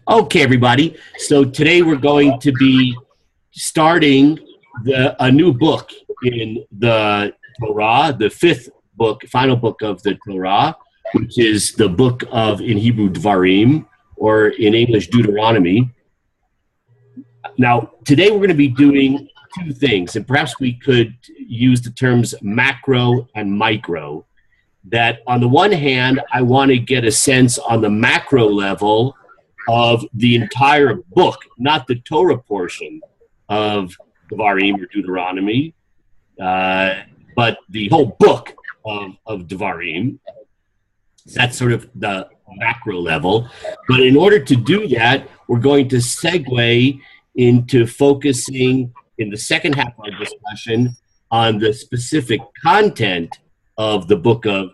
Okay, everybody. So today we're going to be starting a new book in the Torah, the fifth book, final book of the Torah, which is the book of, in Hebrew, Devarim, or in English, Deuteronomy. Now, today we're going to be doing two things, and perhaps we could use the terms macro and micro. That on the one hand, I want to get a sense on the macro level of the entire book, not the Torah portion of Devarim or Deuteronomy, but the whole book of Devarim. That's sort of the macro level. But in order to do that, we're going to segue into focusing in the second half of our discussion on the specific content of the book of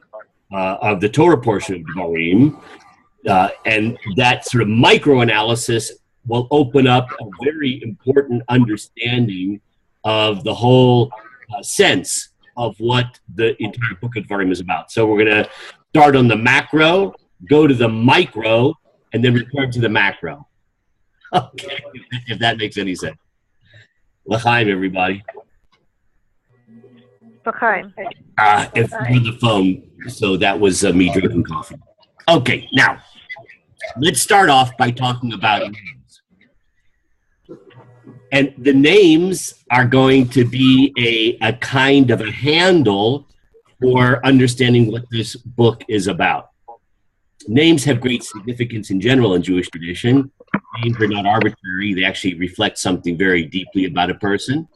the Torah portion of Devarim. And that sort of microanalysis will open up a very important understanding of the whole sense of what the entire book of Devarim is about. So we're going to start on the macro, go to the micro, and then return to the macro. Okay, if that makes any sense. L'chaim, everybody. L'chaim. If you're the phone, so that was me drinking coffee. Okay, now, let's start off by talking about names. And the names are going to be a kind of a handle for understanding what this book is about. Names have great significance in general in Jewish tradition. Names are not arbitrary. They actually reflect something very deeply about a person.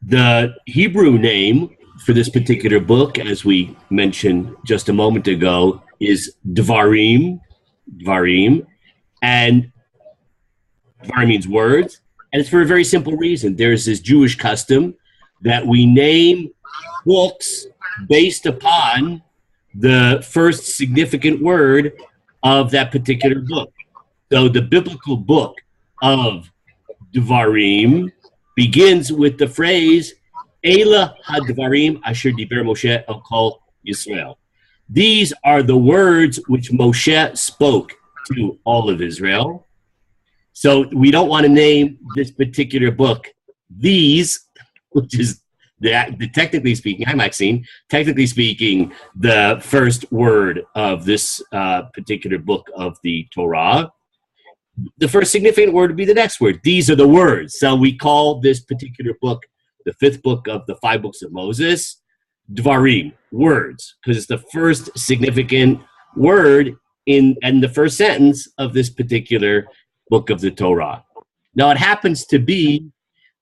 The Hebrew name for this particular book, as we mentioned just a moment ago, is Devarim. And Devarim means words, and it's for a very simple reason. There's this Jewish custom that we name books based upon the first significant word of that particular book. So the biblical book of Devarim begins with the phrase, Ela hadvarim asher diber Moshe el kol Yisrael. These are the words which Moshe spoke to all of Israel. So we don't want to name this particular book These, which is the technically speaking, hi Maxine, technically speaking, the first word of this particular book of the Torah. The first significant word would be the next word. These are the words. So we call this particular book the fifth book of the five books of Moses, Devarim, words, because it's the first significant word in the first sentence of this particular book of the Torah. Now, it happens to be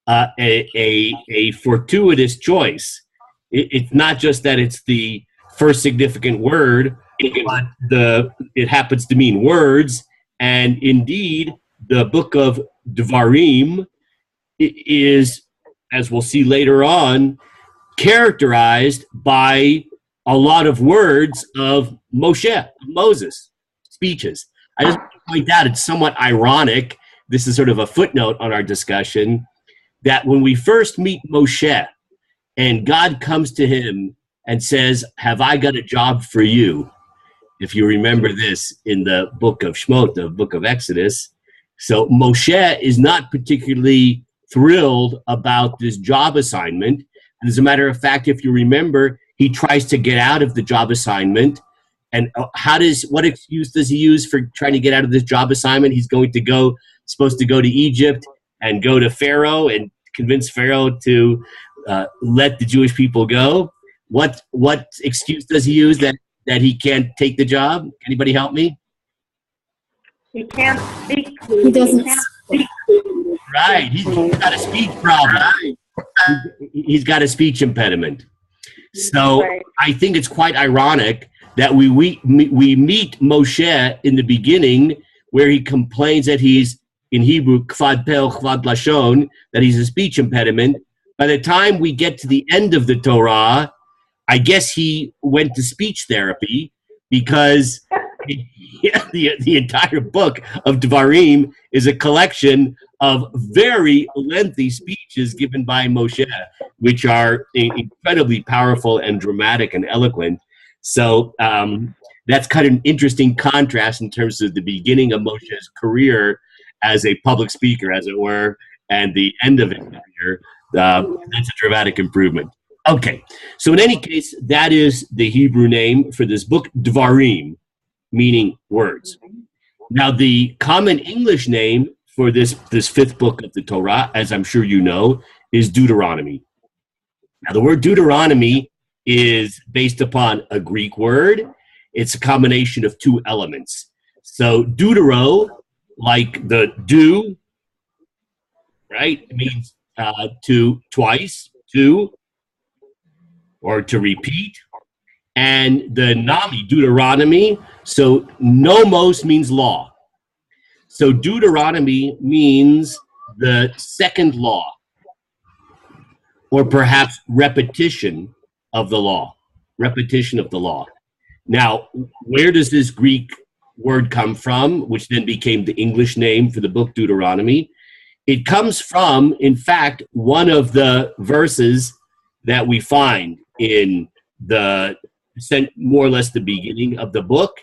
a fortuitous choice. It's not just that it's the first significant word, but it happens to mean words. And indeed, the book of Devarim is, as we'll see later on, characterized by a lot of words of Moses, speeches. I just want to point out, it's somewhat ironic, this is sort of a footnote on our discussion, that when we first meet Moshe and God comes to him and says, have I got a job for you? If you remember this in the book of Shemot, the book of Exodus. So Moshe is not particularly thrilled about this job assignment. And as a matter of fact, if you remember, he tries to get out of the job assignment. And what excuse does he use for trying to get out of this job assignment? He's supposed to go to Egypt and go to Pharaoh and convince Pharaoh to let the Jewish people go. What excuse does he use that he can't take the job? Anybody help me? He can't speak. He doesn't speak. Right. He's got a speech problem. He's got a speech impediment. So Right. I think it's quite ironic that we meet Moshe in the beginning where he complains that he's, in Hebrew, kvad pel, kvad lashon, that he's a speech impediment. By the time we get to the end of the Torah, I guess he went to speech therapy because the entire book of Devarim is a collection of very lengthy speeches given by Moshe, which are incredibly powerful and dramatic and eloquent. So that's kind of an interesting contrast in terms of the beginning of Moshe's career as a public speaker, as it were, and the end of his career. That's a dramatic improvement. Okay, so in any case, that is the Hebrew name for this book, Devarim, meaning words. Now, the common English name for this fifth book of the Torah, as I'm sure you know, is Deuteronomy. Now, the word Deuteronomy is based upon a Greek word. It's a combination of two elements. So deutero, like the do, right? It means to twice, to, or to repeat. And the nami, Deuteronomy, so nomos means law. So Deuteronomy means the second law, or perhaps repetition of the law. Repetition of the law. Now, where does this Greek word come from, which then became the English name for the book Deuteronomy? It comes from, in fact, one of the verses that we find in the, more or less the beginning of the book,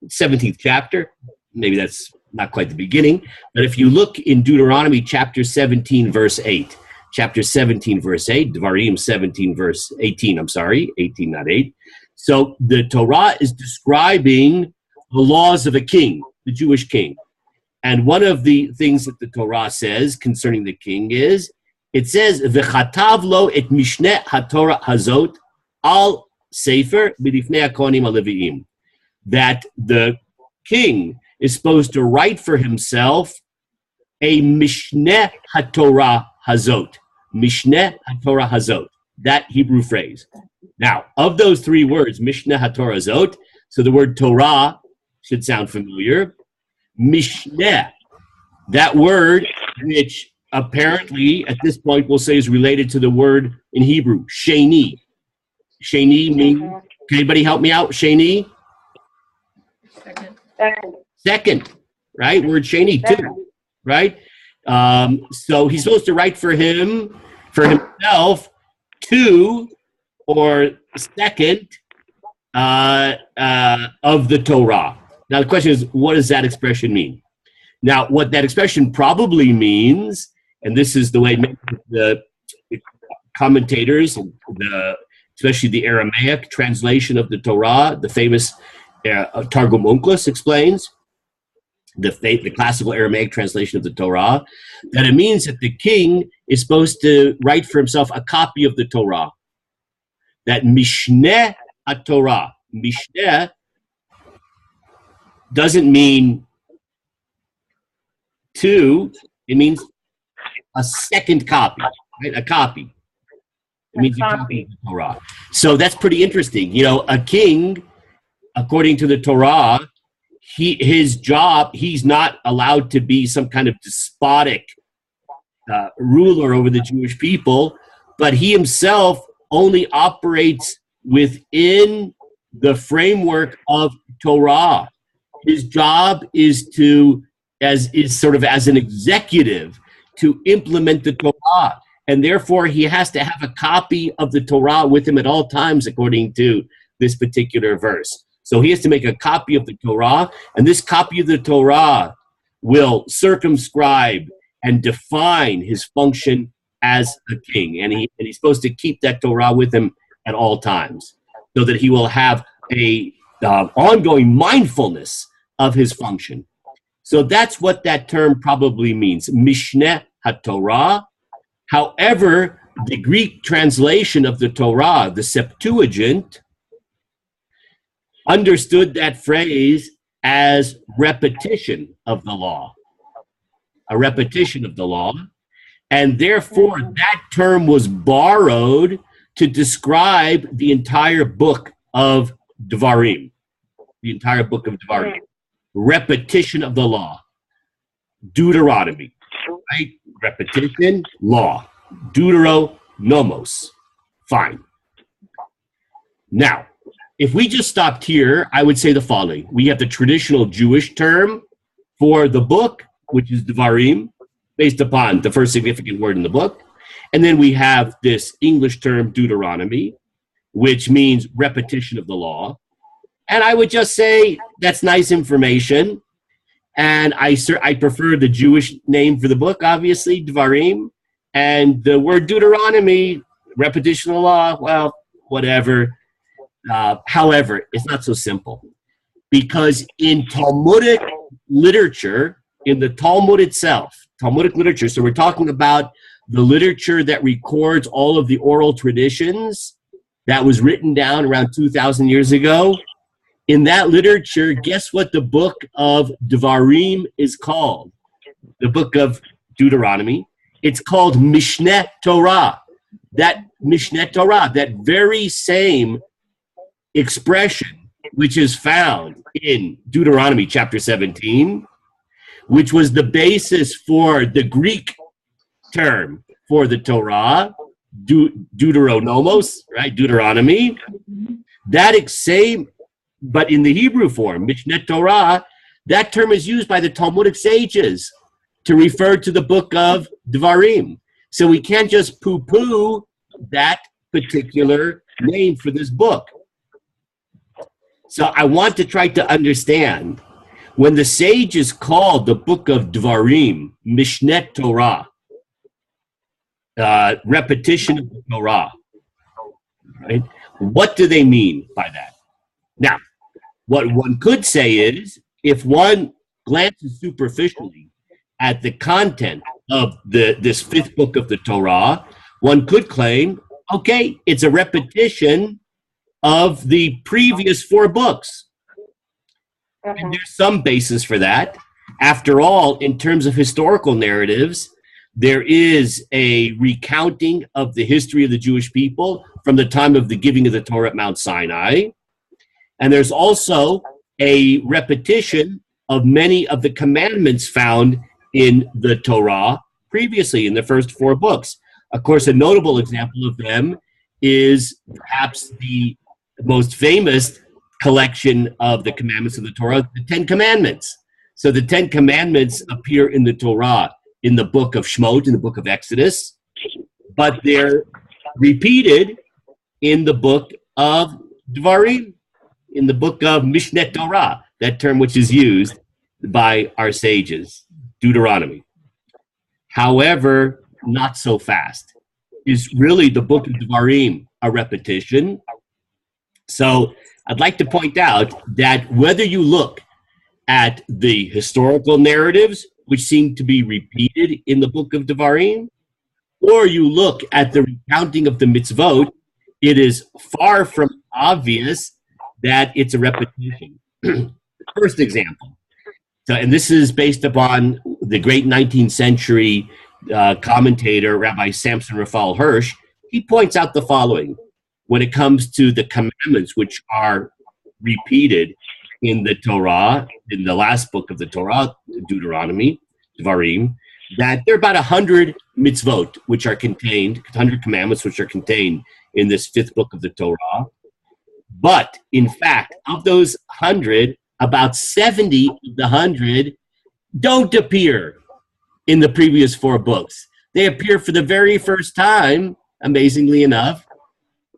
17th chapter. Maybe that's not quite the beginning, but if you look in Deuteronomy chapter 17, verse 8, chapter 17, verse 8, Devarim 17, verse 18, 18, not 8. So the Torah is describing the laws of a king, the Jewish king. And one of the things that the Torah says concerning the king is, it says, "V'chatav lo et mishneh haTorah hazot al sefer b'lifnei hakohanim haleviim," that the king is supposed to write for himself a mishneh haTorah hazot, mishneh haTorah hazot, that Hebrew phrase. Now, of those three words, mishneh haTorah hazot, so the word Torah should sound familiar. Mishneh, that word, which apparently at this point we'll say is related to the word in Hebrew, sheni. Sheni means, can anybody help me out? Sheni? Second, right? Word sheni, two, right? So he's supposed to write for himself, two, or second of the Torah. Now the question is, what does that expression mean? Now, what that expression probably means, and this is the way the commentators, especially the Aramaic translation of the Torah, the famous Targum Onkelos explains, the classical Aramaic translation of the Torah, that it means that the king is supposed to write for himself a copy of the Torah. That Mishneh HaTorah, Mishneh doesn't mean two, it means a second copy, right? A copy. It means a copy of the Torah. So that's pretty interesting. You know, a king, according to the Torah, his job, he's not allowed to be some kind of despotic ruler over the Jewish people, but he himself only operates within the framework of Torah. His job is as an executive to implement the Torah, and therefore he has to have a copy of the Torah with him at all times, according to this particular verse. So he has to make a copy of the Torah, and this copy of the Torah will circumscribe and define his function as a king, and he's supposed to keep that Torah with him at all times, so that he will have a ongoing mindfulness of his function. So that's what that term probably means, Mishneh HaTorah. However, the Greek translation of the Torah, the Septuagint, understood that phrase as repetition of the law, a repetition of the law, and therefore that term was borrowed to describe the entire book of Devarim, the entire book of Devarim. Repetition of the law. Deuteronomy, right? Repetition, law. Deuteronomos. Fine. Now, if we just stopped here, I would say the following. We have the traditional Jewish term for the book, which is Devarim, based upon the first significant word in the book. And then we have this English term, Deuteronomy, which means repetition of the law. And I would just say that's nice information. And I prefer the Jewish name for the book, obviously, Devarim. And the word Deuteronomy, repetition of law, well, whatever. However, it's not so simple. Because in Talmudic literature, in the Talmud itself, Talmudic literature, so we're talking about the literature that records all of the oral traditions that was written down around 2,000 years ago. In that literature, guess what the book of Devarim is called? The book of Deuteronomy. It's called Mishneh Torah. That Mishneh Torah, that very same expression, which is found in Deuteronomy chapter 17, which was the basis for the Greek term for the Torah, Deuteronomos, right? Deuteronomy. That same, but in the Hebrew form, Mishneh Torah, that term is used by the Talmudic sages to refer to the book of Devarim. So we can't just poo-poo that particular name for this book. So I want to try to understand, when the sages called the book of Devarim Mishneh Torah, repetition of the Torah, right? What do they mean by that? Now, what one could say is, if one glances superficially at the content of this fifth book of the Torah, one could claim, okay, it's a repetition of the previous four books. And there's some basis for that. After all, in terms of historical narratives, there is a recounting of the history of the Jewish people from the time of the giving of the Torah at Mount Sinai. And there's also a repetition of many of the commandments found in the Torah previously in the first four books. Of course, a notable example of them is perhaps the most famous collection of the commandments of the Torah, the Ten Commandments. So the Ten Commandments appear in the Torah in the book of Shemot, in the book of Exodus, but they're repeated in the book of Devarim, in the book of Mishneh Torah, that term which is used by our sages, Deuteronomy. However, not so fast. Is really the book of Devarim a repetition? So I'd like to point out that whether you look at the historical narratives, which seem to be repeated in the book of Devarim, or you look at the recounting of the mitzvot, it is far from obvious that it's a repetition. First example, so, and this is based upon the great 19th century commentator, Rabbi Samson Raphael Hirsch. He points out the following when it comes to the commandments which are repeated in the Torah, in the last book of the Torah, Deuteronomy, Devarim, that there are about 100 mitzvot which are contained, 100 commandments which are contained in this fifth book of the Torah. But in fact, of those 100, about 70 of the 100 don't appear in the previous four books. They appear for the very first time, amazingly enough,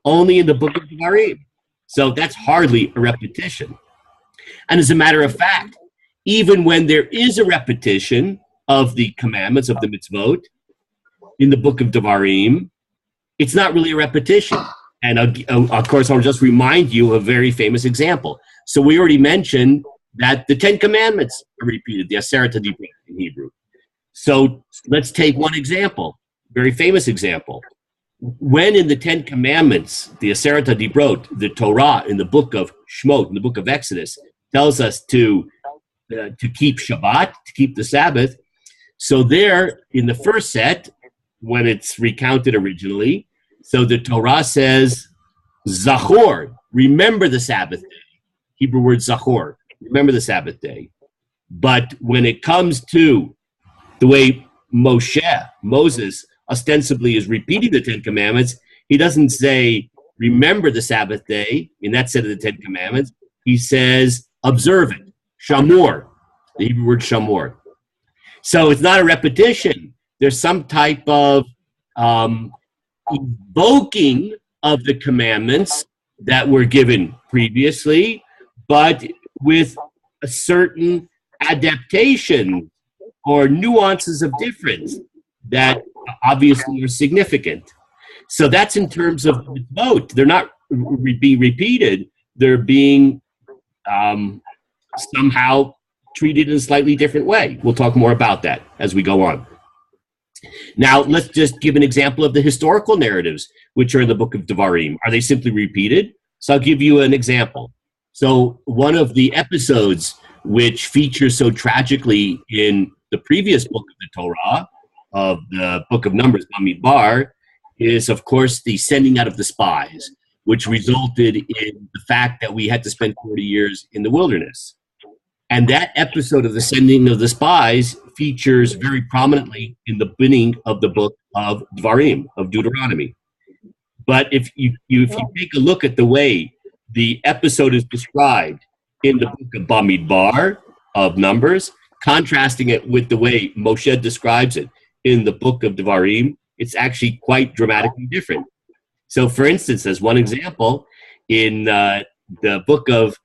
only in the book of Devarim. So that's hardly a repetition. And as a matter of fact, even when there is a repetition of the commandments of the mitzvot in the book of Devarim, it's not really a repetition. And of course, I'll just remind you of a very famous example. So we already mentioned that the Ten Commandments are repeated, the Aseret HaDibrot in Hebrew. So let's take one example, very famous example. When in the Ten Commandments, the Aseret HaDibrot, the Torah in the book of Shemot, in the book of Exodus, tells us to keep Shabbat, to keep the Sabbath. So there, in the first set, when it's recounted originally, so the Torah says, Zachor, remember the Sabbath day. Hebrew word Zachor, remember the Sabbath day. But when it comes to the way Moses, ostensibly is repeating the Ten Commandments, he doesn't say, remember the Sabbath day, in that set of the Ten Commandments. He says, observe it, shamor, the Hebrew word shamor. So it's not a repetition. There's some type of evoking of the commandments that were given previously, but with a certain adaptation or nuances of difference that obviously are significant. So that's in terms of mitzvot. They're not being repeated. They're being somehow treated in a slightly different way. We'll talk more about that as we go on. Now, let's just give an example of the historical narratives which are in the book of Devarim. Are they simply repeated? So I'll give you an example. So one of the episodes which features so tragically in the previous book of the Torah, of the book of Numbers, Bamidbar, is, of course, the sending out of the spies, which resulted in the fact that we had to spend 40 years in the wilderness. And that episode of the sending of the spies features very prominently in the beginning of the book of Devarim, of Deuteronomy. But if you take a look at the way the episode is described in the book of Bamidbar, of Numbers, contrasting it with the way Moshe describes it in the book of Devarim, it's actually quite dramatically different. So, for instance, as one example, in the book of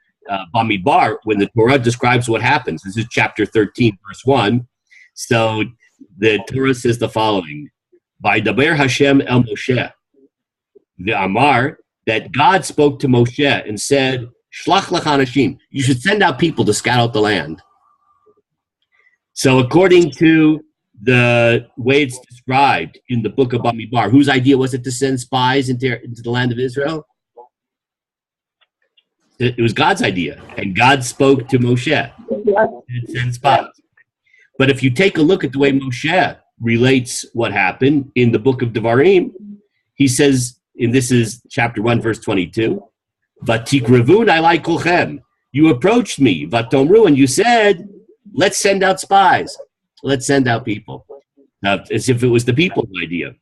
Bamidbar, when the Torah describes what happens, this is chapter 13, verse 1. So the Torah says the following: Vaydaber Hashem el Moshe, the Amar, that God spoke to Moshe and said, Shlach lach anashim, you should send out people to scout out the land. So according to the way it's described in the book of Bamidbar, whose idea was it to send spies into the land of Israel? It was God's idea, and God spoke to Moshe to send spies. But if you take a look at the way Moshe relates what happened in the book of Devarim, he says, and this is chapter 1, verse 22, Vatikrevun alai kolchem, you approached me, Vatomru, and you said, let's send out spies. Let's send out people. As if it was the people's idea.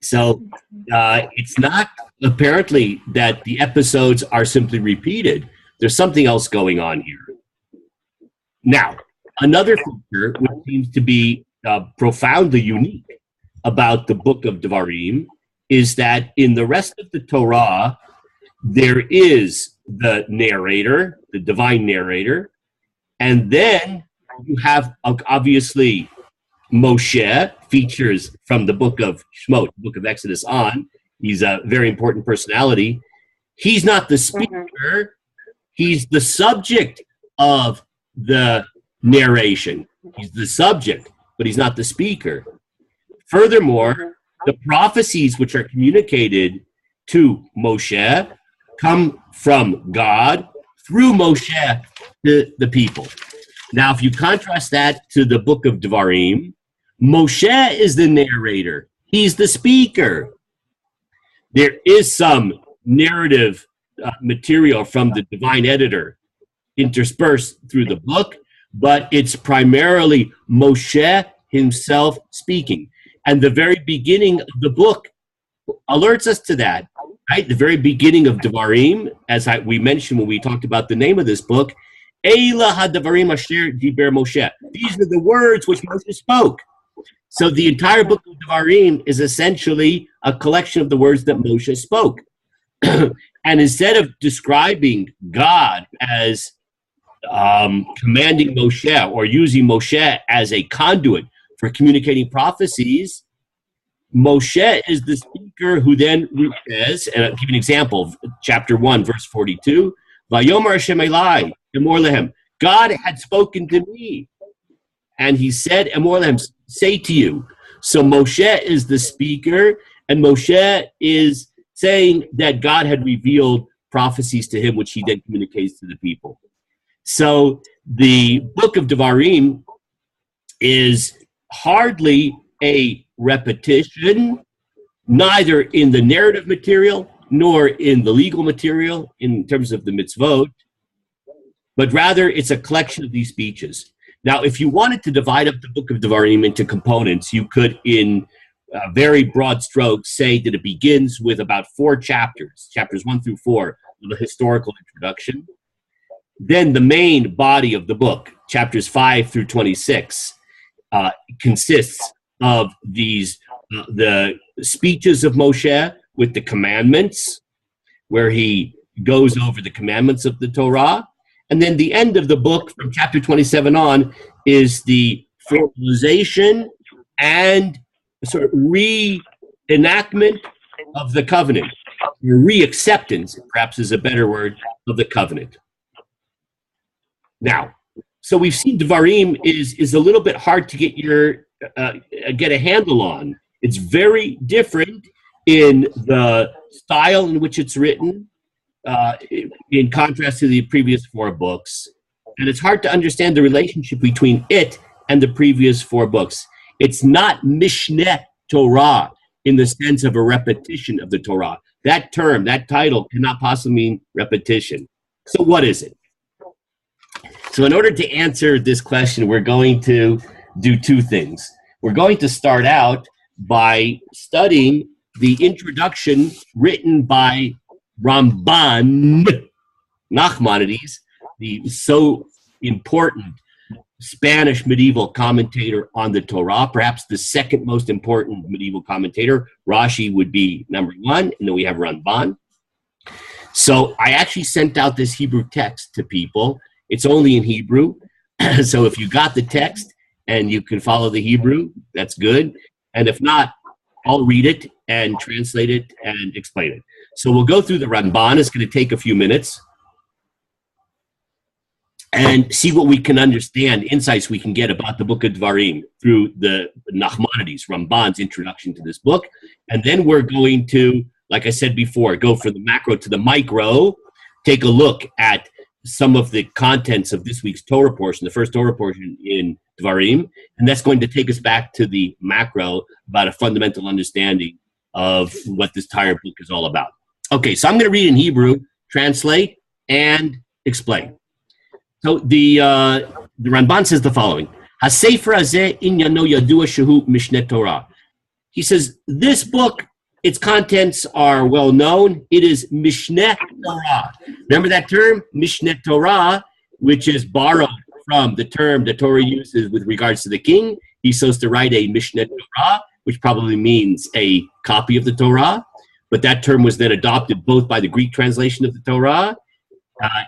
So it's not apparently that the episodes are simply repeated. There's something else going on here. Now, another feature which seems to be profoundly unique about the book of Devarim is that in the rest of the Torah, there is the narrator, the divine narrator, and then you have, obviously, Moshe features from the book of Shemot, the book of Exodus on. He's a very important personality. He's not the speaker. He's the subject of the narration. He's the subject, but he's not the speaker. Furthermore, the prophecies which are communicated to Moshe come from God through Moshe to the people. Now, if you contrast that to the book of Devarim, Moshe is the narrator. He's the speaker. There is some narrative material from the divine editor interspersed through the book, but it's primarily Moshe himself speaking. And the very beginning of the book alerts us to that, right? The very beginning of Devarim, as we mentioned when we talked about the name of this book, Eila ha-Devarim asher diber Moshe. These are the words which Moshe spoke. So the entire book of Devarim is essentially a collection of the words that Moshe spoke. And instead of describing God as commanding Moshe or using Moshe as a conduit for communicating prophecies, Moshe is the speaker who then says, and I'll give you an example, chapter 1, verse 42, Vayomer Hashem Elai, Emor lehem, God had spoken to me, and he said, Emor lehem, say to you. So Moshe is the speaker, and Moshe is saying that God had revealed prophecies to him, which he then communicates to the people. So the book of Devarim is hardly a repetition, neither in the narrative material nor in the legal material in terms of the mitzvot, but rather it's a collection of these speeches. Now, if you wanted to divide up the book of Devarim into components, you could, in very broad strokes, say that it begins with about 4 chapters, chapters 1 through 4, with a historical introduction. Then the main body of the book, chapters 5 through 26, consists of these the speeches of Moshe with the commandments, where he goes over the commandments of the Torah. And then the end of the book, from chapter 27 on, is the formalization and sort of reenactment of the covenant. Reacceptance, perhaps is a better word, of the covenant. Now, so we've seen Devarim is a little bit hard to get a handle on. It's very different in the style in which it's written, in contrast to the previous four books. And it's hard to understand the relationship between it and the previous four books. It's not Mishneh Torah in the sense of a repetition of the Torah. That term, that title, cannot possibly mean repetition. So what is it? So in order to answer this question, we're going to do two things. We're going to start out by studying the introduction written by Ramban Nachmanides, the so important Spanish medieval commentator on the Torah, perhaps the second most important medieval commentator. Rashi would be number one, and then we have Ramban. So I actually sent out this Hebrew text to people. It's only in Hebrew. So if you got the text and you can follow the Hebrew, that's good. And if not, I'll read it and translate it and explain it. So we'll go through the Ramban. It's going to take a few minutes and see what we can understand, insights we can get about the book of Devarim through the Nachmanides, Ramban's introduction to this book. And then we're going to, like I said before, go from the macro to the micro, take a look at some of the contents of this week's Torah portion, the first Torah portion in Devarim, and that's going to take us back to the macro about a fundamental understanding of what this entire book is all about. Okay, so I'm going to read in Hebrew, translate, and explain. So the Ramban says the following: HaSefer hazeh inyano yadua shehu Mishneh Torah. He says, this book, its contents are well known. It is Mishneh Torah. Remember that term, Mishneh Torah, which is borrowed from the term the Torah uses with regards to the king. He's supposed to write a Mishneh Torah, which probably means a copy of the Torah. But that term was then adopted both by the Greek translation of the Torah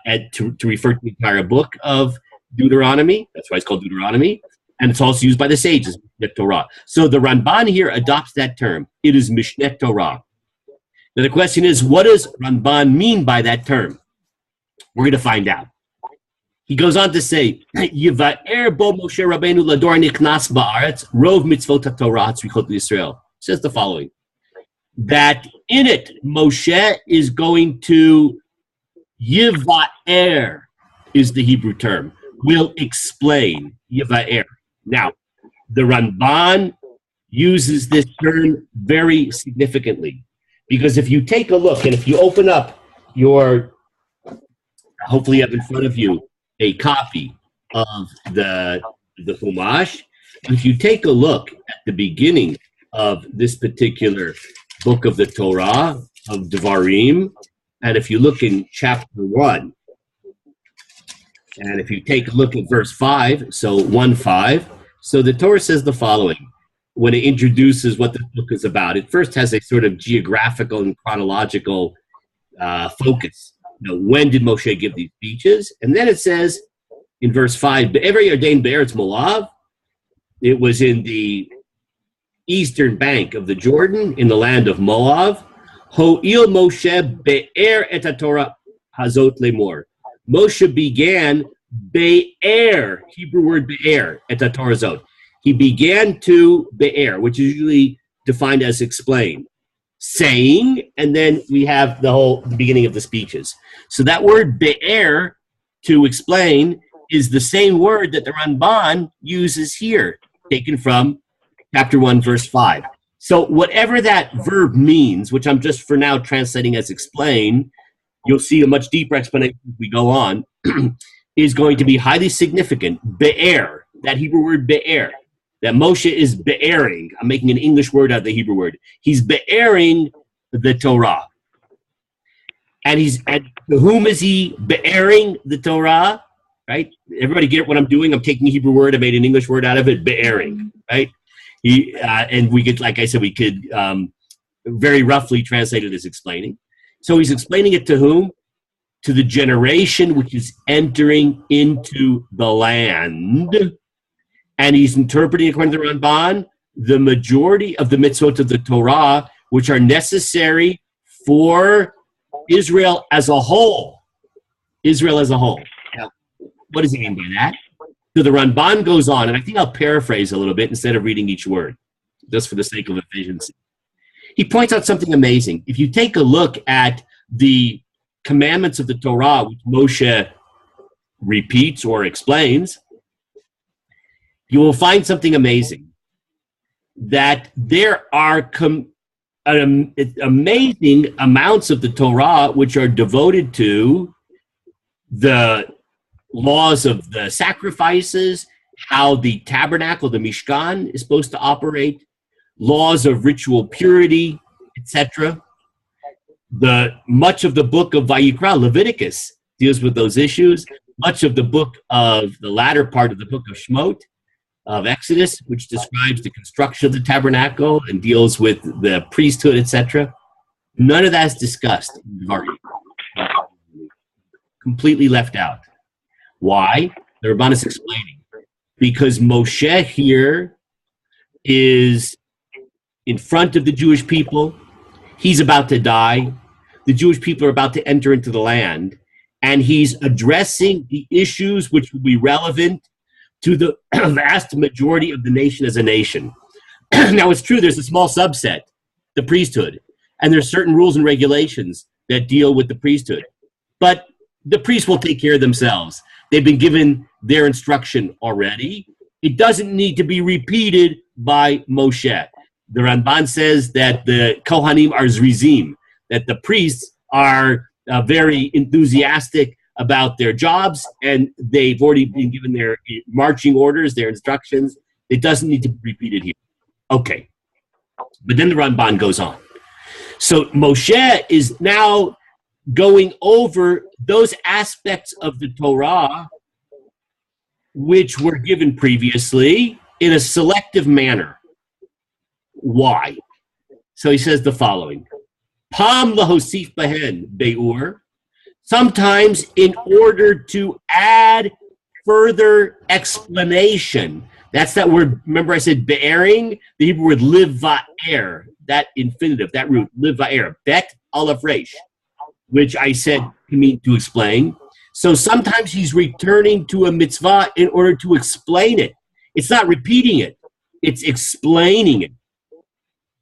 and to refer to the entire book of Deuteronomy. That's why it's called Deuteronomy. And it's also used by the sages, Mishneh Torah. So the Ramban here adopts that term. It is Mishneh Torah. Now the question is, what does Ramban mean by that term? We're going to find out. He goes on to say, Yivaer bo Moshe Rabbeinu lador nichnas ba'aretz rov mitzvot haTorah tzrichot Yisrael. Says the following: that in it Moshe is going to Yivaer is the Hebrew term. Will explain Yivaer. Now, the Ramban uses this term very significantly, because if you take a look and if you open up your, hopefully you have in front of you a copy of the Chumash, if you take a look at the beginning of this particular book of the Torah, of Devarim, and if you look in chapter 1, and if you take a look at verse 5, so 1:5, so the Torah says the following when it introduces what the book is about. It first has a sort of geographical and chronological focus. You know, when did Moshe give these speeches? And then it says in verse 5, Be'ever Yarden Be'eretz Moav, it was in the eastern bank of the Jordan, in the land of Moab. Ho'il Moshe Be'er et HaTorah Hazot Lemor. Moshe began Be'er, Hebrew word Be'er, et HaTorah Zot. He began to Be'er, which is usually defined as explain, saying, and then we have the beginning of the speeches. So that word Be'er, to explain, is the same word that the Ramban uses here, taken from chapter 1, verse 5. So whatever that verb means, which I'm just for now translating as explain, you'll see a much deeper explanation as we go on, is going to be highly significant. Be'er, that Hebrew word Be'er, that Moshe is be'ering. I'm making an English word out of the Hebrew word. He's be'ering the Torah. And to whom is he be'ering the Torah? Right? Everybody get what I'm doing? I'm taking a Hebrew word, I made an English word out of it, be'ering, right? And we could, like I said, we could very roughly translate it as explaining. So he's explaining it to whom? to the generation which is entering into the land. And he's interpreting, according to the Ramban, the majority of the mitzvot of the Torah, which are necessary for Israel as a whole. Israel as a whole. Now, what does he mean by that? So the Ramban goes on, and I think I'll paraphrase a little bit instead of reading each word, just for the sake of efficiency. He points out something amazing. If you take a look at the commandments of the Torah, which Moshe repeats or explains, you will find something amazing. That there are amazing amounts of the Torah which are devoted to the laws of the sacrifices, how the tabernacle, the Mishkan, is supposed to operate, laws of ritual purity, etc. Much of the book of Vayikra, Leviticus, deals with those issues. Much of the book of the latter part of the book of Shemot, of Exodus, which describes the construction of the tabernacle and deals with the priesthood, etc. None of that is discussed in Devarim. Completely left out. Why? The Rabban is explaining. Because Moshe here is in front of the Jewish people. He's about to die. The Jewish people are about to enter into the land. And he's addressing the issues which will be relevant to the vast majority of the nation as a nation. Now, it's true, there's a small subset, the priesthood, and there's certain rules and regulations that deal with the priesthood. But the priests will take care of themselves. They've been given their instruction already. It doesn't need to be repeated by Moshe. The Ramban says that the Kohanim are Zrizim, that the priests are very enthusiastic about their jobs, and they've already been given their marching orders, their instructions. It doesn't need to be repeated here. Okay. But then the Ramban goes on. So Moshe is now going over those aspects of the Torah which were given previously in a selective manner. Why? So he says the following. Pam lahosif bahen beur. Sometimes in order to add further explanation. That's that word, remember I said be'ering? The Hebrew word liv va'er, that infinitive, that root, liv va'er, bet aleph resh, which I said can mean to explain. So sometimes he's returning to a mitzvah in order to explain it. It's not repeating it, it's explaining it.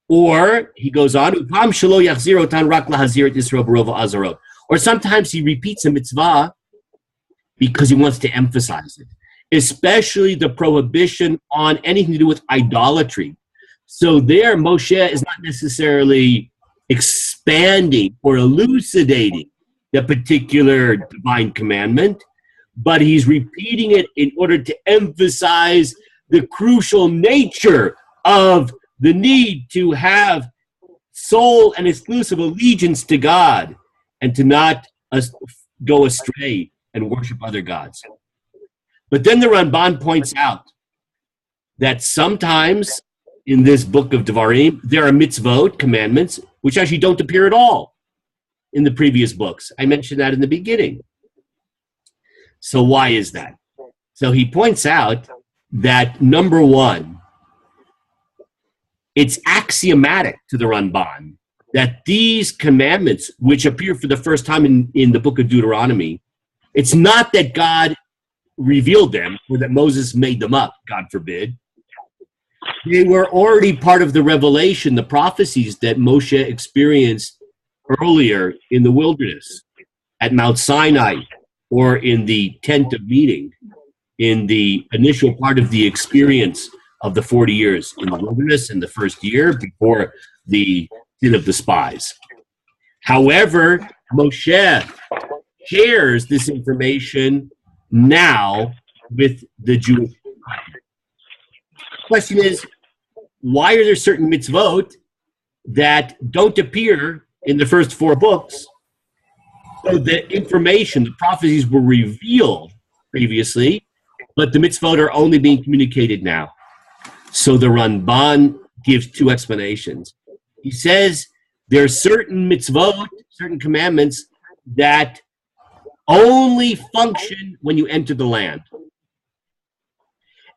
Or, he goes on, or sometimes he repeats a mitzvah because he wants to emphasize it, especially the prohibition on anything to do with idolatry. So there, Moshe is not necessarily expanding or elucidating the particular divine commandment, but he's repeating it in order to emphasize the crucial nature of the need to have sole and exclusive allegiance to God and to not go astray and worship other gods. But then the Ramban points out that sometimes in this book of Devarim, there are mitzvot, commandments, which actually don't appear at all in the previous books. I mentioned that in the beginning. So why is that? So he points out that, number one, it's axiomatic to the Ramban that these commandments, which appear for the first time in the book of Deuteronomy, it's not that God revealed them or that Moses made them up, God forbid. They were already part of the revelation, the prophecies that Moshe experienced earlier in the wilderness, at Mount Sinai, or in the tent of meeting, in the initial part of the experience of the 40 years in the wilderness in the first year before the sin of the spies. However, Moshe shares this information now with the Jewish people. The question is, why are there certain mitzvot that don't appear in the first four books? So the information, the prophecies were revealed previously, but the mitzvot are only being communicated now. So the Ramban gives two explanations. He says there are certain mitzvot, certain commandments that only function when you enter the land.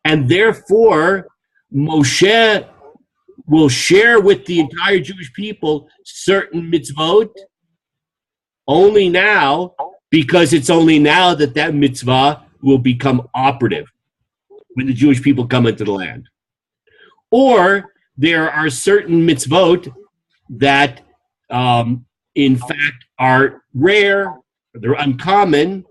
And therefore, Moshe will share with the entire Jewish people certain mitzvot only now, because it's only now that that mitzvah will become operative when the Jewish people come into the land. Or there are certain mitzvot that, in fact, are rare, they're uncommon,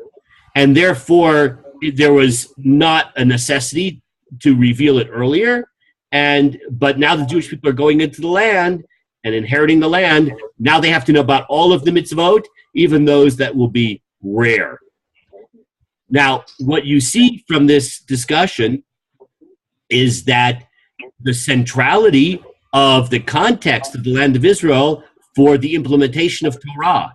and therefore there was not a necessity to reveal it earlier. But now the Jewish people are going into the land and inheriting the land. Now they have to know about all of the mitzvot, even those that will be rare. Now, what you see from this discussion is that the centrality of the context of the land of Israel for the implementation of Torah,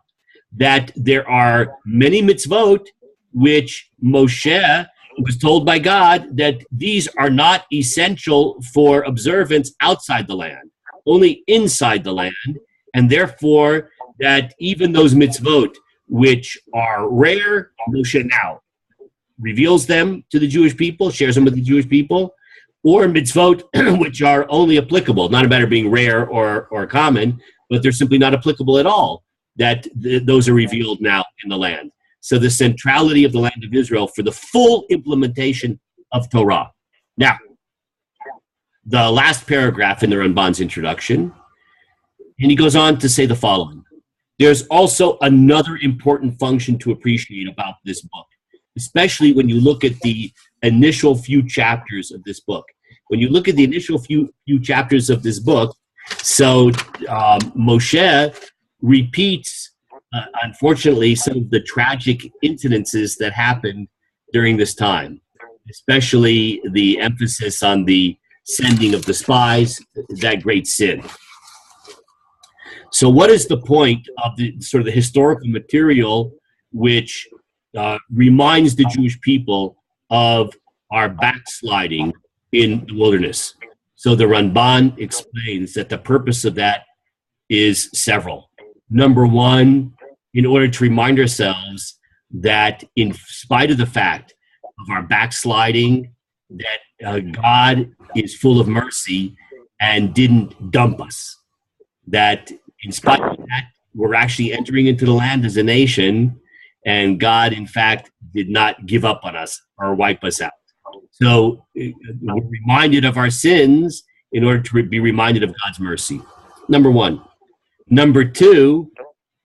that there are many mitzvot which Moshe was told by God that these are not essential for observance outside the land, only inside the land, and therefore that even those mitzvot which are rare, Moshe now reveals them to the Jewish people, shares them with the Jewish people, or mitzvot which are only applicable, not a matter of being rare or common, but they're simply not applicable at all, that those are revealed now in the land. So the centrality of the land of Israel for the full implementation of Torah. Now, the last paragraph in the Ramban's introduction, and he goes on to say the following. There's also another important function to appreciate about this book, especially when you look at the initial few chapters of this book. When you look at the initial few chapters of this book, so Moshe repeats, unfortunately, some of the tragic incidences that happened during this time, especially the emphasis on the sending of the spies, that great sin. So what is the point of the sort of the historical material which reminds the Jewish people of our backsliding in the wilderness? So the Ramban explains that the purpose of that is several. Number one, in order to remind ourselves that in spite of the fact of our backsliding, that God is full of mercy and didn't dump us. That in spite of that, we're actually entering into the land as a nation, and God, in fact, did not give up on us or wipe us out. So we're reminded of our sins in order to be reminded of God's mercy. Number one. Number two,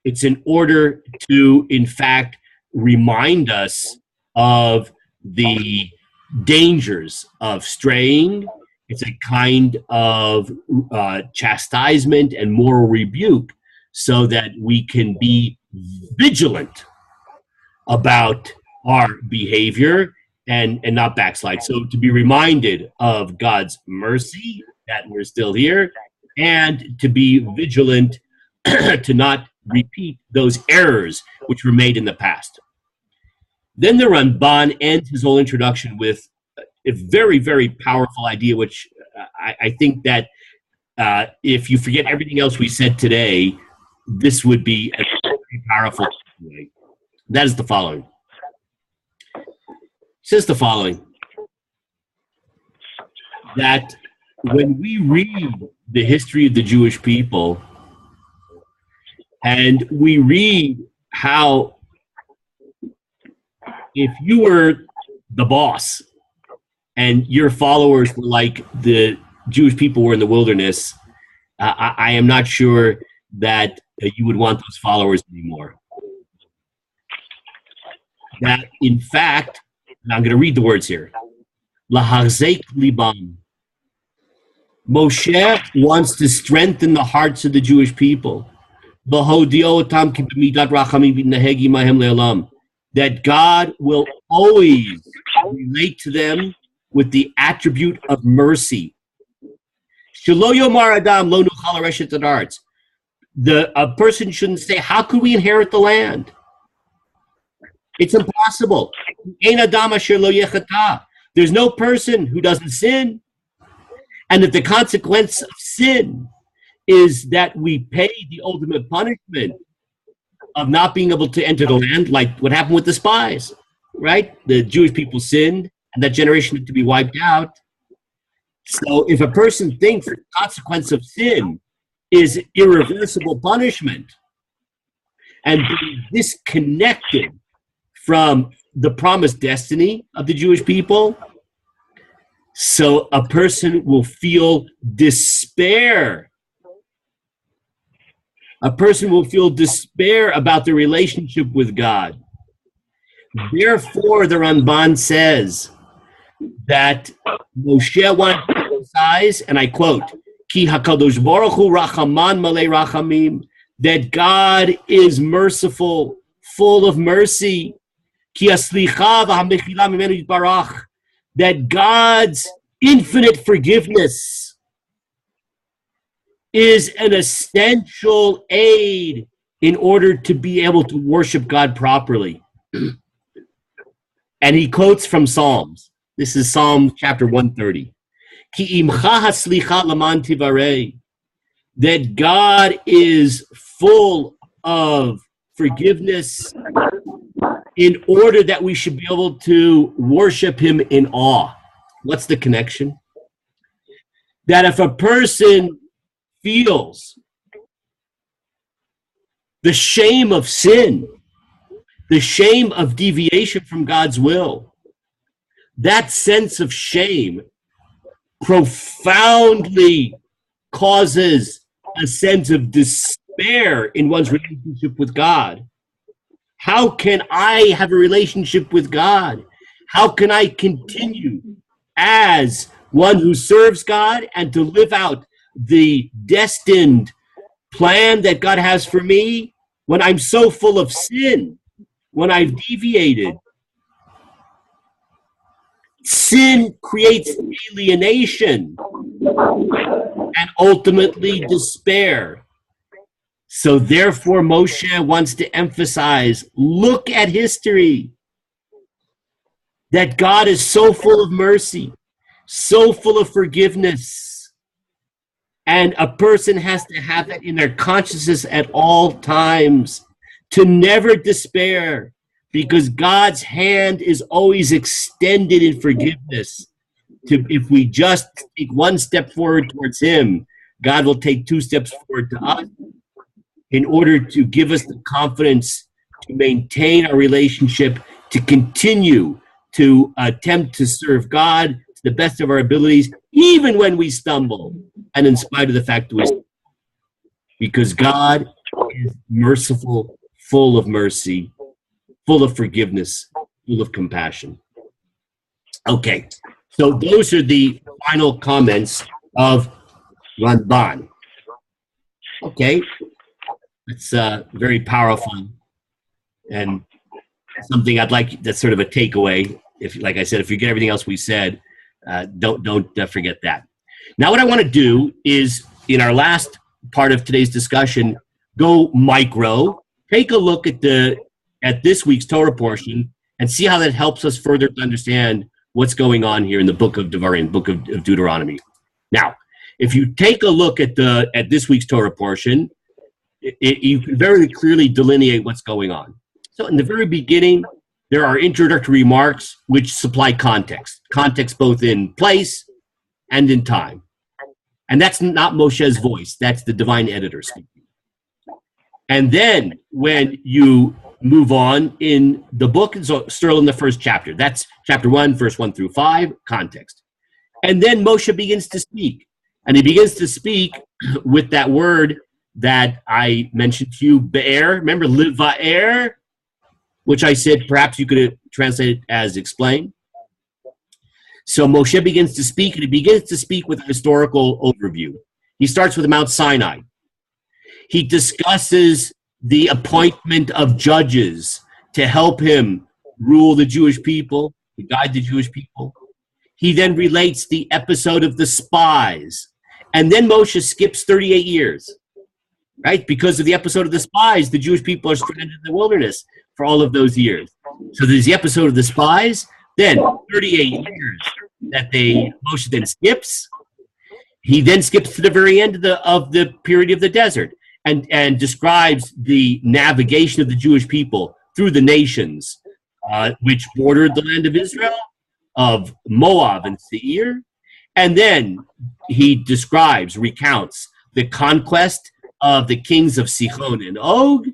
it's in order to, in fact, remind us of the dangers of straying. It's a kind of chastisement and moral rebuke so that we can be vigilant about our behavior and not backslide. So to be reminded of God's mercy, that we're still here, and to be vigilant to not repeat those errors which were made in the past. Then the Ramban ends his whole introduction with a very, very powerful idea, which I think that if you forget everything else we said today, this would be a very powerful way. That is the following. It says the following, that when we read the history of the Jewish people and we read how if you were the boss and your followers were like the Jewish people were in the wilderness, I am not sure that you would want those followers anymore. That in fact, and I'm going to read the words here, Lahazek libam. Moshe wants to strengthen the hearts of the Jewish people. That God will always relate to them with the attribute of mercy. A person shouldn't say, how could we inherit the land? It's impossible. There's no person who doesn't sin. And that the consequence of sin is that we pay the ultimate punishment of not being able to enter the land, like what happened with the spies, right? The Jewish people sinned, and that generation had to be wiped out. So if a person thinks the consequence of sin is irreversible punishment and being disconnected from the promised destiny of the Jewish people, so a person will feel despair. A person will feel despair about the relationship with God. Therefore, the Ramban says that Moshe wanted to emphasize, and I quote, Ki HaKadosh Baruch Hu Rachaman Malei Rachamim, that God is merciful, full of mercy. Ki Haslicha v'hamechila mimenu yitbarach, that God's infinite forgiveness is an essential aid in order to be able to worship God properly. And he quotes from Psalms. This is Psalm chapter 130. Ki imcha haslicha laman tivarei, that God is full of forgiveness in order that we should be able to worship him in awe. What's the connection? That if a person feels the shame of sin, the shame of deviation from God's will, that sense of shame profoundly causes a sense of despair in one's relationship with God. How can I have a relationship with God? How can I continue as one who serves God and to live out the destined plan that God has for me when I'm so full of sin, when I've deviated? Sin creates alienation and ultimately despair. So therefore, Moshe wants to emphasize, look at history, that God is so full of mercy, so full of forgiveness, and a person has to have that in their consciousness at all times, to never despair, because God's hand is always extended in forgiveness. If we just take one step forward towards him, God will take 2 steps forward to us in order to give us the confidence to maintain our relationship, to continue to attempt to serve God to the best of our abilities, even when we stumble, and in spite of the fact that we stumble. Because God is merciful, full of mercy, full of forgiveness, full of compassion. Okay, so those are the final comments of Ramban. Okay, it's very powerful and something I'd like, that's sort of a takeaway. If, like I said, if you get everything else we said, don't forget that. Now what I want to do is, in our last part of today's discussion, go micro, take a look at this week's Torah portion and see how that helps us further to understand what's going on here in the book of Devarim, book of Deuteronomy. Now, if you take a look at this week's Torah portion, you can very clearly delineate what's going on. So in the very beginning, there are introductory remarks which supply context both in place and in time. And that's not Moshe's voice, that's the divine editor speaking. And then when you move on in the book, it's still in the first chapter. That's chapter 1, verse 1 through 5, context. And then Moshe begins to speak. And he begins to speak with that word that I mentioned to you, be'er. Remember, liva'er, which I said perhaps you could translate it as explain. So Moshe begins to speak, and he begins to speak with a historical overview. He starts with Mount Sinai. He discusses the appointment of judges to help him rule the Jewish people, to guide the Jewish people. He then relates the episode of the spies. And then Moshe skips 38 years, right? Because of the episode of the spies, the Jewish people are stranded in the wilderness for all of those years. So there's the episode of the spies, then 38 years that Moshe then skips. He then skips to the very end of the period of the desert. and describes the navigation of the Jewish people through the nations, which bordered the land of Israel, of Moab and Seir. And then he recounts the conquest of the kings of Sichon and Og,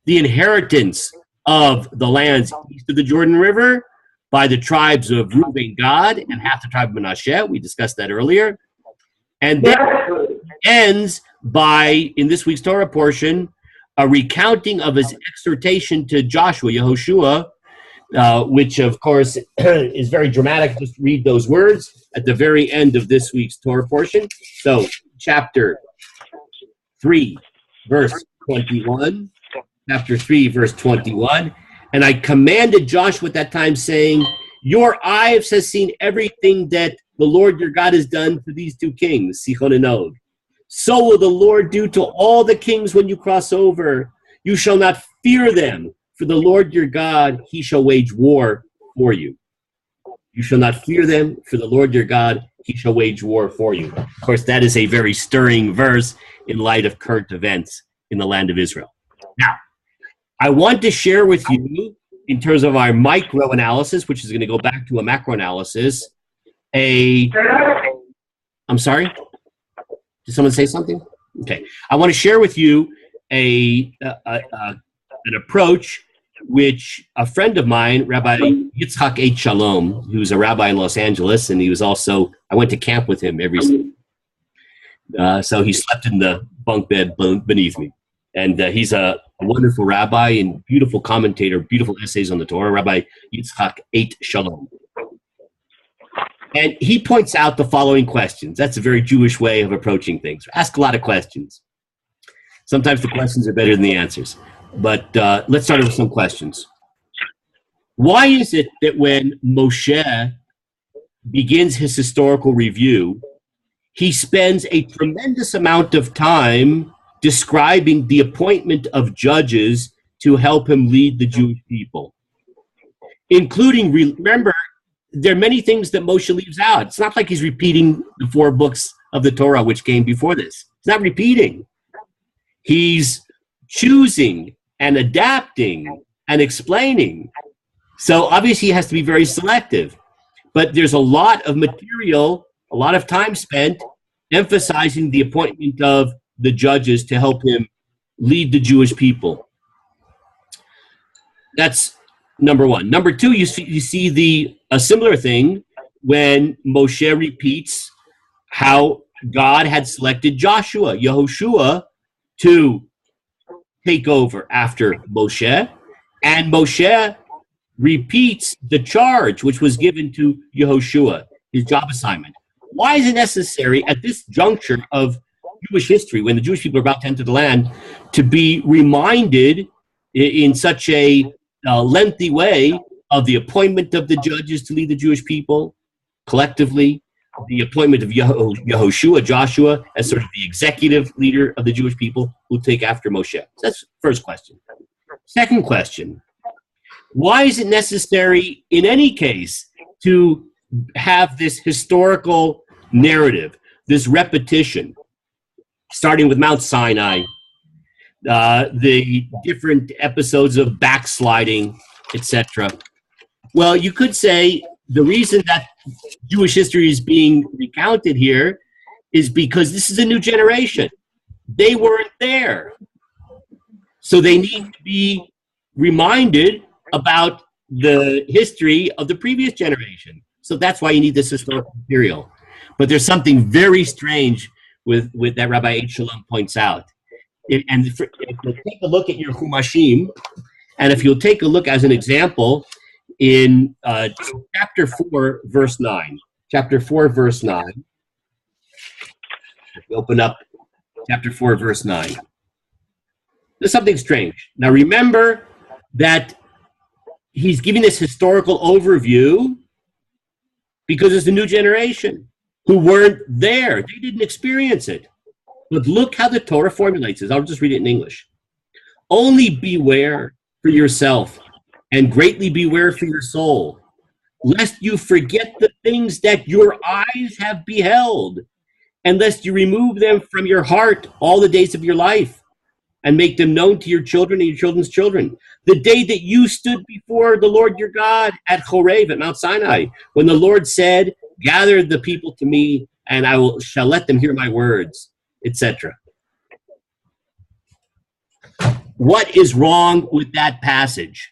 the inheritance of the lands east of the Jordan River by the tribes of Reuben, Gad, and half the tribe of Manasseh. We discussed that earlier. And then ends by, in this week's Torah portion, a recounting of his exhortation to Joshua, Yehoshua, which, of course, is very dramatic. Just read those words at the very end of this week's Torah portion. So, chapter 3, verse 21. Chapter 3, verse 21. And I commanded Joshua at that time, saying, your eyes has seen everything that the Lord your God has done to these two kings, Sichon and Og. So will the Lord do to all the kings when you cross over. You shall not fear them, for the Lord your God, he shall wage war for you. You shall not fear them, for the Lord your God, he shall wage war for you. Of course, that is a very stirring verse in light of current events in the land of Israel. Now, I want to share with you, in terms of our micro analysis, which is going to go back to a macro analysis, I'm sorry? Did someone say something? Okay. I want to share with you an approach which a friend of mine, Rabbi Yitzchak H. Shalom, who's a rabbi in Los Angeles, and he was also, I went to camp with him every Sunday. So he slept in the bunk bed beneath me. And he's a wonderful rabbi and beautiful commentator, beautiful essays on the Torah, Rabbi Yitzchak H. Shalom. And he points out the following questions. That's a very Jewish way of approaching things. Ask a lot of questions. Sometimes the questions are better than the answers. But let's start with some questions. Why is it that when Moshe begins his historical review, he spends a tremendous amount of time describing the appointment of judges to help him lead the Jewish people? Including, remember, there are many things that Moshe leaves out. It's not like he's repeating the 4 books of the Torah which came before this. He's not repeating. He's choosing and adapting and explaining. So obviously he has to be very selective. But there's a lot of material, a lot of time spent emphasizing the appointment of the judges to help him lead the Jewish people. That's number one. Number two, you see a similar thing when Moshe repeats how God had selected Joshua, Yehoshua, to take over after Moshe. And Moshe repeats the charge which was given to Yehoshua, his job assignment. Why is it necessary at this juncture of Jewish history, when the Jewish people are about to enter the land, to be reminded in such a lengthy way of the appointment of the judges to lead the Jewish people collectively, the appointment of Yehoshua, Joshua, as sort of the executive leader of the Jewish people who take after Moshe? So that's the first question. Second question, why is it necessary in any case to have this historical narrative, this repetition, starting with Mount Sinai, the different episodes of backsliding, etc.? Well, you could say the reason that Jewish history is being recounted here is because this is a new generation. They weren't there. So they need to be reminded about the history of the previous generation. So that's why you need this historical material. But there's something very strange with that Rabbi H. Shalom points out. If you'll take a look at your Humashim, and if you'll take a look as an example in chapter 4, verse 9. Chapter 4, verse 9. If you open up chapter 4, verse 9. There's something strange. Now remember that he's giving this historical overview because it's a new generation who weren't there. They didn't experience it. But look how the Torah formulates this. I'll just read it in English. Only beware for yourself and greatly beware for your soul, lest you forget the things that your eyes have beheld, and lest you remove them from your heart all the days of your life, and make them known to your children and your children's children. The day that you stood before the Lord your God at Horeb, at Mount Sinai, when the Lord said, gather the people to me, and shall let them hear my words, etc. What is wrong with that passage?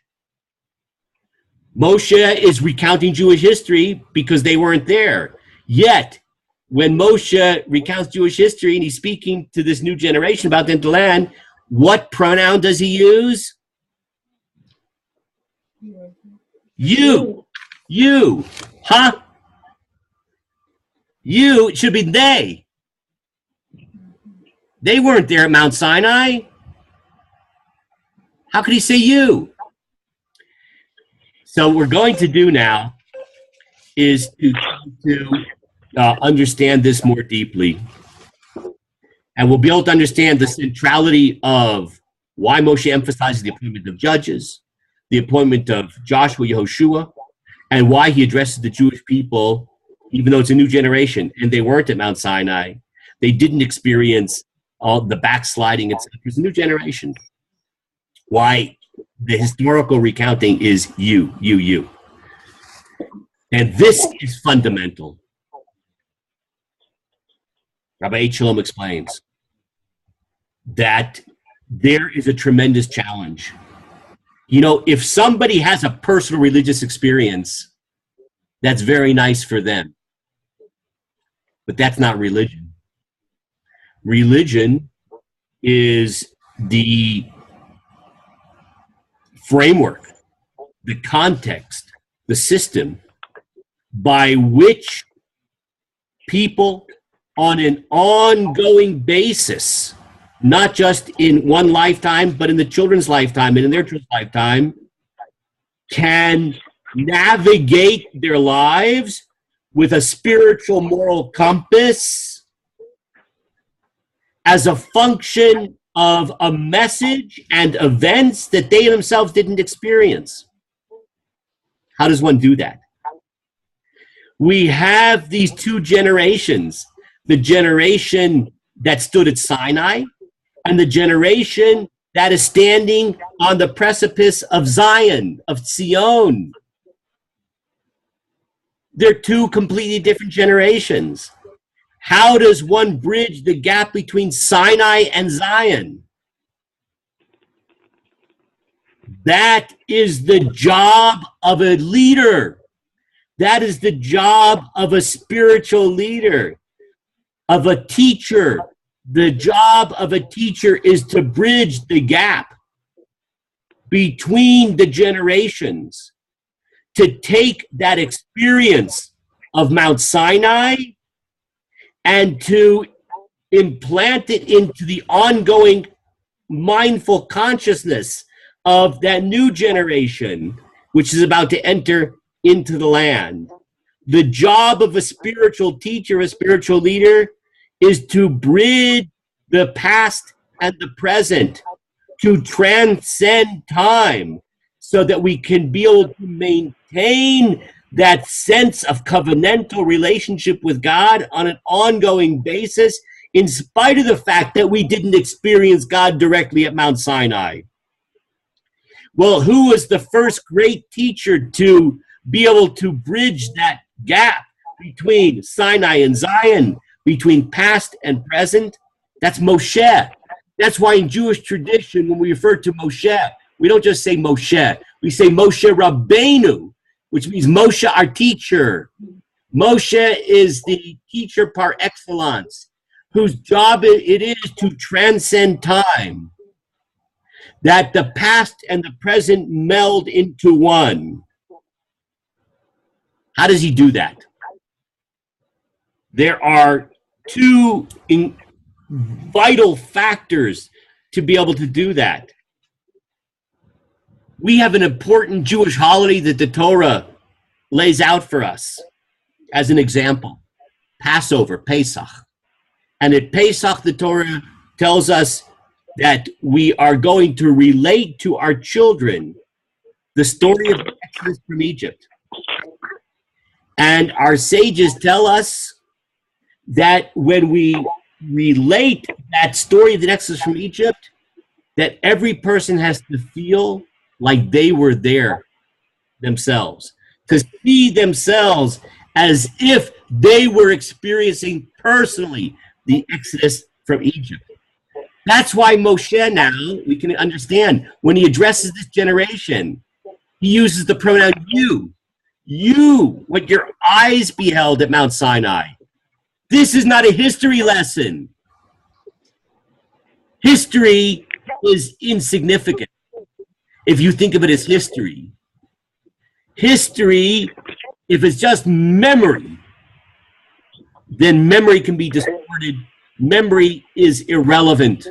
Moshe is recounting Jewish history because they weren't there. Yet, when Moshe recounts Jewish history and he's speaking to this new generation about the land, what pronoun does he use? You. You. Huh? You. It should be they. They weren't there at Mount Sinai. How could he say you? So what we're going to do now is to understand this more deeply. And we'll be able to understand the centrality of why Moshe emphasizes the appointment of judges, the appointment of Joshua, Yehoshua, and why he addresses the Jewish people, even though it's a new generation, and they weren't at Mount Sinai. They didn't experience all the backsliding. It was a new generation. Why the historical recounting is you. And this is fundamental. Rabbi H. Shalom explains that there is a tremendous challenge. You know, if somebody has a personal religious experience, that's very nice for them. But that's not religion. Religion is the framework, the context, the system by which people on an ongoing basis, not just in one lifetime, but in the children's lifetime and in their children's lifetime, can navigate their lives with a spiritual moral compass as a function of a message and events that they themselves didn't experience. How does one do that? We have these two generations, the generation that stood at Sinai and the generation that is standing on the precipice of Zion, of Zion. They're two completely different generations. How does one bridge the gap between Sinai and Zion? That is the job of a leader. That is the job of a spiritual leader, of a teacher. The job of a teacher is to bridge the gap between the generations, to take that experience of Mount Sinai and to implant it into the ongoing mindful consciousness of that new generation, which is about to enter into the land. The job of a spiritual teacher, a spiritual leader, is to bridge the past and the present, to transcend time, so that we can be able to maintain that sense of covenantal relationship with God on an ongoing basis, in spite of the fact that we didn't experience God directly at Mount Sinai. Well, who was the first great teacher to be able to bridge that gap between Sinai and Zion, between past and present? That's Moshe. That's why in Jewish tradition, when we refer to Moshe, we don't just say Moshe. We say Moshe Rabbeinu, which means Moshe, our teacher. Moshe is the teacher par excellence, whose job it is to transcend time, that the past and the present meld into one. How does he do that? There are two vital factors to be able to do that. We have an important Jewish holiday that the Torah lays out for us as an example. Passover, Pesach. And at Pesach, the Torah tells us that we are going to relate to our children the story of the Exodus from Egypt. And our sages tell us that when we relate that story of the Exodus from Egypt, that every person has to feel like they were there themselves, to see themselves as if they were experiencing personally the exodus from Egypt. That's why Moshe now, we can understand, when he addresses this generation, he uses the pronoun you. You, what your eyes beheld at Mount Sinai. This is not a history lesson. History is insignificant if you think of it as history. History, if it's just memory, then memory can be distorted. Memory is irrelevant.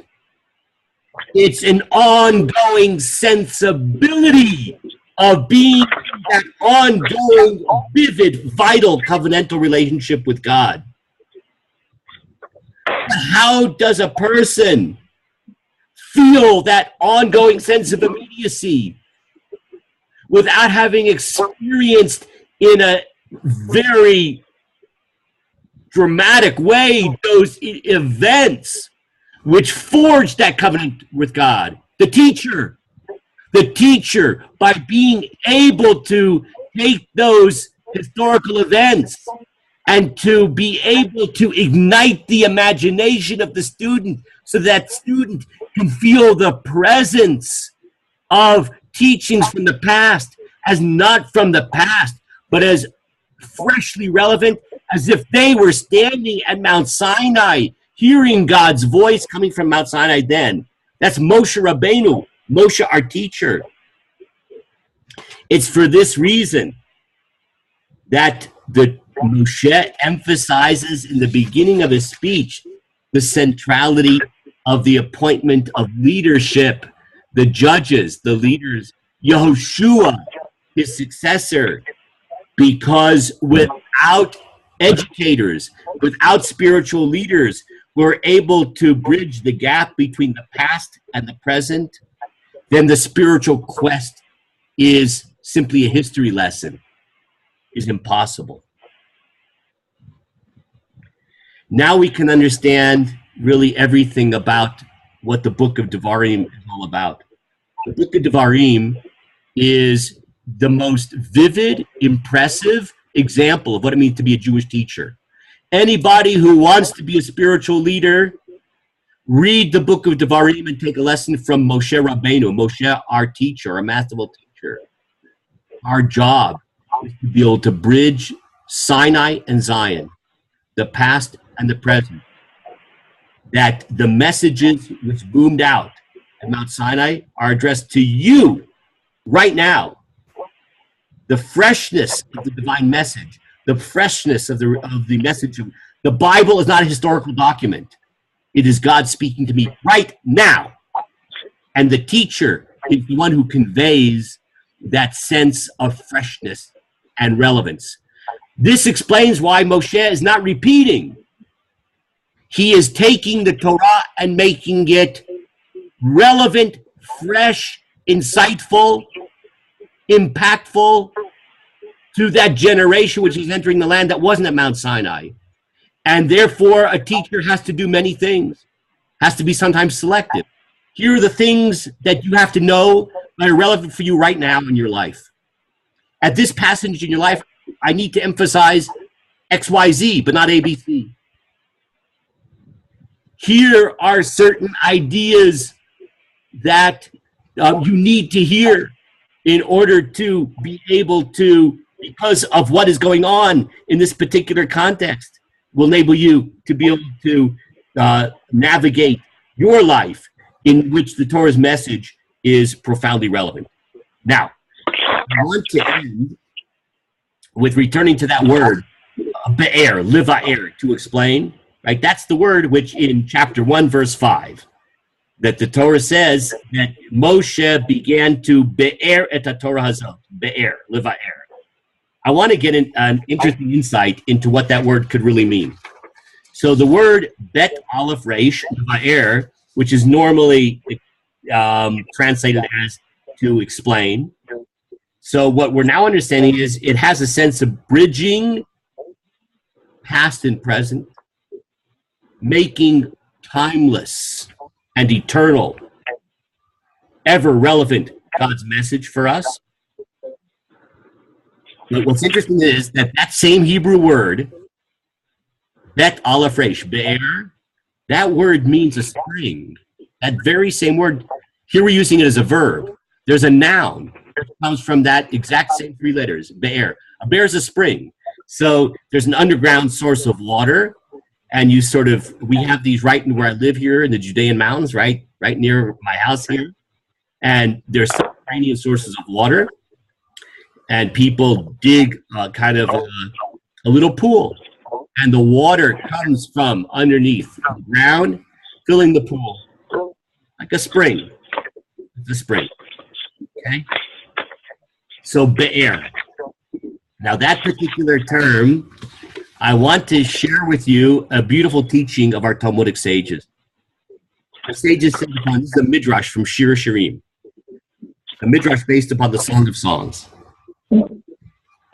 It's an ongoing sensibility of being that ongoing, vivid, vital, covenantal relationship with God. How does a person feel that ongoing sense of immediacy without having experienced in a very dramatic way those events which forged that covenant with God? The teacher, by being able to take those historical events and to be able to ignite the imagination of the student so that student can feel the presence of teachings from the past as not from the past, but as freshly relevant, as if they were standing at Mount Sinai, hearing God's voice coming from Mount Sinai then. That's Moshe Rabbeinu, Moshe, our teacher. It's for this reason that the Moshe emphasizes in the beginning of his speech the centrality of the appointment of leadership, the judges, the leaders, Yehoshua, his successor, because without educators, without spiritual leaders who are able to bridge the gap between the past and the present, then the spiritual quest is simply a history lesson, is impossible. Now we can understand really everything about what the book of Devarim is all about. The book of Devarim is the most vivid, impressive example of what it means to be a Jewish teacher. Anybody who wants to be a spiritual leader, read the book of Devarim and take a lesson from Moshe Rabbeinu, Moshe, our teacher, our masterful teacher. Our job is to be able to bridge Sinai and Zion, the past and the present. That the messages which boomed out at Mount Sinai are addressed to you right now. The freshness of the divine message, the freshness of the message. The Bible is not a historical document. It is God speaking to me right now. And the teacher is the one who conveys that sense of freshness and relevance. This explains why Moshe is not repeating. He is taking the Torah and making it relevant, fresh, insightful, impactful to that generation which is entering the land that wasn't at Mount Sinai. And therefore, a teacher has to do many things, has to be sometimes selective. Here are the things that you have to know that are relevant for you right now in your life. At this passage in your life, I need to emphasize XYZ, but not ABC. Here are certain ideas that you need to hear in order to be able to, because of what is going on in this particular context, will enable you to be able to navigate your life in which the Torah's message is profoundly relevant. Now, I want to end with returning to that word, be'er, liva'er, to explain. Right, that's the word which in chapter 1, verse 5, that the Torah says that Moshe began to be'er et Torah hazot, be'er, liva'er. I want to get an interesting insight into what that word could really mean. So the word bet aleph resh, liva'er, which is normally translated as to explain. So what we're now understanding is it has a sense of bridging past and present, making timeless and eternal ever relevant God's message for us. But what's interesting is that same Hebrew word, bet aleph resh, be'er, that word means a spring. That very same word, here we're using it as a verb. There's a noun that comes from that exact same 3 letters, be'er. A bear is a spring. So there's an underground source of water, and we have these right where I live here in the Judean mountains, right near my house here. And there's subterranean sources of water, and people dig kind of a little pool, and the water comes from underneath the ground, filling the pool like a spring. It's a spring. Okay? So be'er. Now that particular term, I want to share with you a beautiful teaching of our Talmudic sages. The sages said this is a midrash from Shir Shirim, a midrash based upon the Song of Songs.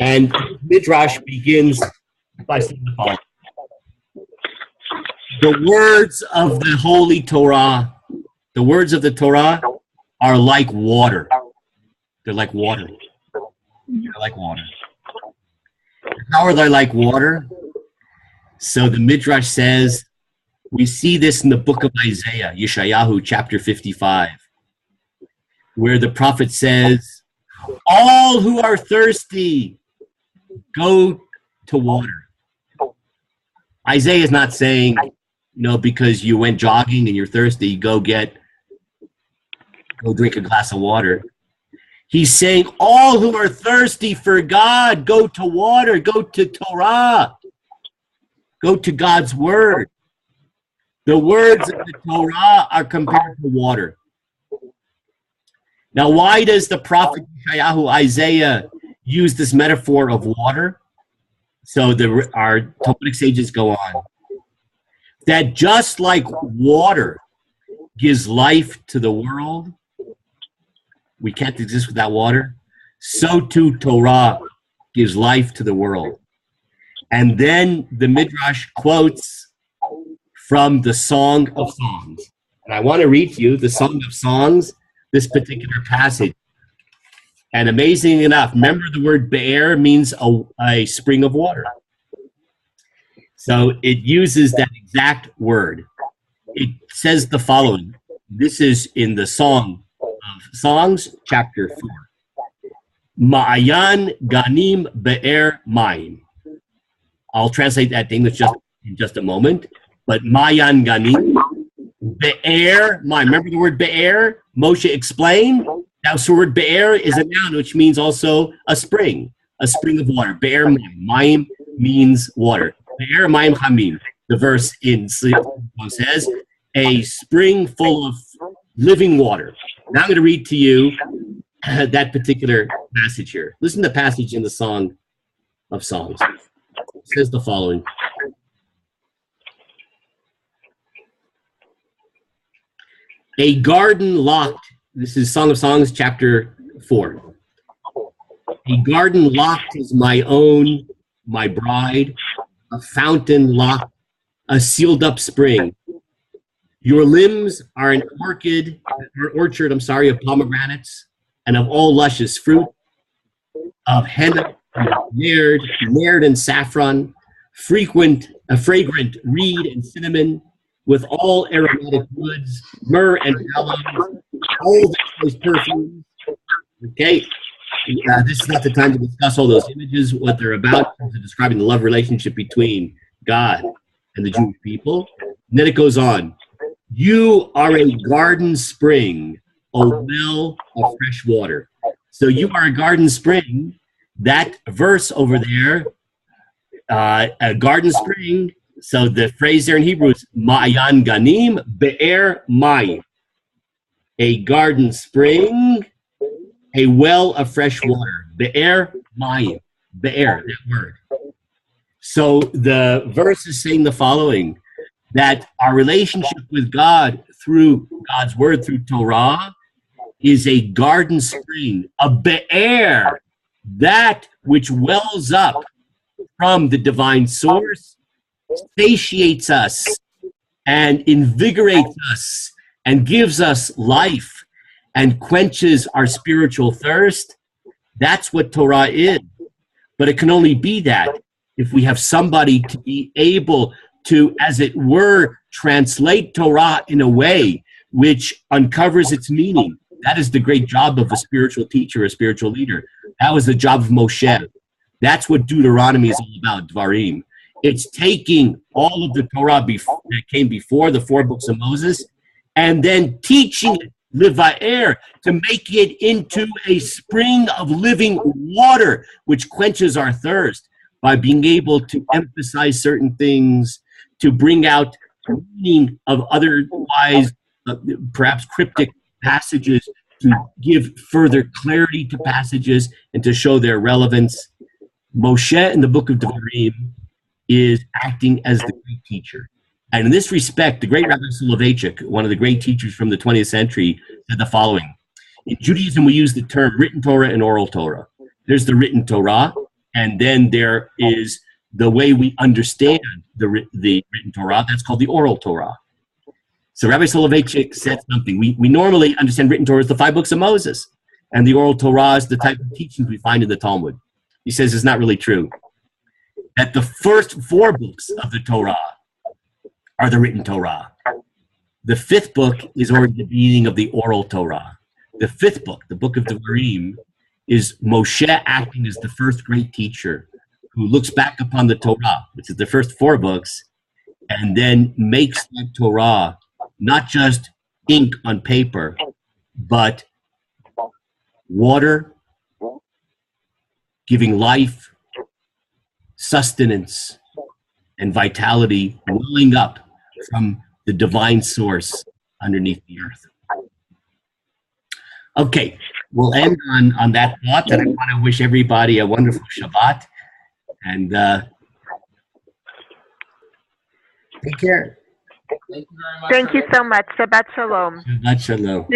And midrash begins by saying the following: the words of the Holy Torah, the words of the Torah are like water. They're like water. They're like water. How are they like water? So the midrash says, we see this in the book of Isaiah, Yeshayahu, chapter 55, where the prophet says, all who are thirsty, go to water. Isaiah is not saying, because you went jogging and you're thirsty, go drink a glass of water. He's saying, all who are thirsty for God, go to water, go to Torah, go to God's word. The words of the Torah are compared to water. Now, why does the prophet Isaiah use this metaphor of water? So our Talmudic sages go on. That just like water gives life to the world, we can't exist without water, so too Torah gives life to the world. And then the Midrash quotes from the Song of Songs. And I want to read to you the Song of Songs, this particular passage. And amazing enough, remember the word be'er means a spring of water. So it uses that exact word. It says the following. This is in the Song of Songs, chapter 4. Ma'ayan ganim be'er mayim. I'll translate that to English in just a moment. But Ma'ayan ganim be'er mayim. Remember the word be'er? Moshe explained. Now, so the word be'er is a noun, which means also a spring of water. Be'er mayim. Mayim means water. Be'er mayim hamim. The verse in says, a spring full of living water. Now I'm going to read to you that particular passage here. Listen to the passage in the Song of Songs. It says the following. A garden locked. This is Song of Songs, chapter 4. A garden locked is my own, my bride. A fountain locked, a sealed up spring. Your limbs are an orchard, of pomegranates, and of all luscious fruit, of henna, nard and saffron, a fragrant reed and cinnamon, with all aromatic woods, myrrh and aloes, all the choice perfumes. Okay, this is not the time to discuss all those images, what they're about, in terms of describing the love relationship between God and the Jewish people. And then it goes on. You are a garden spring, a well of fresh water. So you are a garden spring. That verse over there, a garden spring. So the phrase there in Hebrew is Ma'ayan ganim be'er mayim. A garden spring, a well of fresh water. Be'er mayim. Be'er, that word. So the verse is saying the following, that our relationship with God through God's word, through Torah, is a garden spring, a be'er, that which wells up from the divine source, satiates us and invigorates us and gives us life and quenches our spiritual thirst, that's what Torah is. But it can only be that if we have somebody to be able to, as it were, translate Torah in a way which uncovers its meaning. That is the great job of a spiritual teacher, a spiritual leader. That was the job of Moshe. That's what Deuteronomy is all about, Devarim. It's taking all of the Torah that came before the 4 books of Moses and then teaching it, Liva'er, to make it into a spring of living water, which quenches our thirst by being able to emphasize certain things, to bring out the meaning of otherwise perhaps cryptic passages, to give further clarity to passages and to show their relevance. Moshe in the book of Devarim is acting as the great teacher. And in this respect, the great Rabbi Soloveitchik, one of the great teachers from the 20th century, said the following. In Judaism, we use the term written Torah and oral Torah. There's the written Torah, and then there is the way we understand the written Torah. That's called the oral Torah. So Rabbi Soloveitchik said something. We normally understand written Torah as the 5 books of Moses, and the oral Torah is the type of teachings we find in the Talmud. He says it's not really true. That the first 4 books of the Torah are the written Torah. The 5th book is already the beginning of the oral Torah. The 5th book, the book of Devarim, is Moshe acting as the first great teacher who looks back upon the Torah, which is the first 4 books, and then makes that Torah not just ink on paper, but water, giving life, sustenance, and vitality welling up from the divine source underneath the earth. Okay, we'll end on that thought, and I want to wish everybody a wonderful Shabbat, and take care. Thank you very much. Thank you so much. Shabbat Shalom. Shabbat Shalom.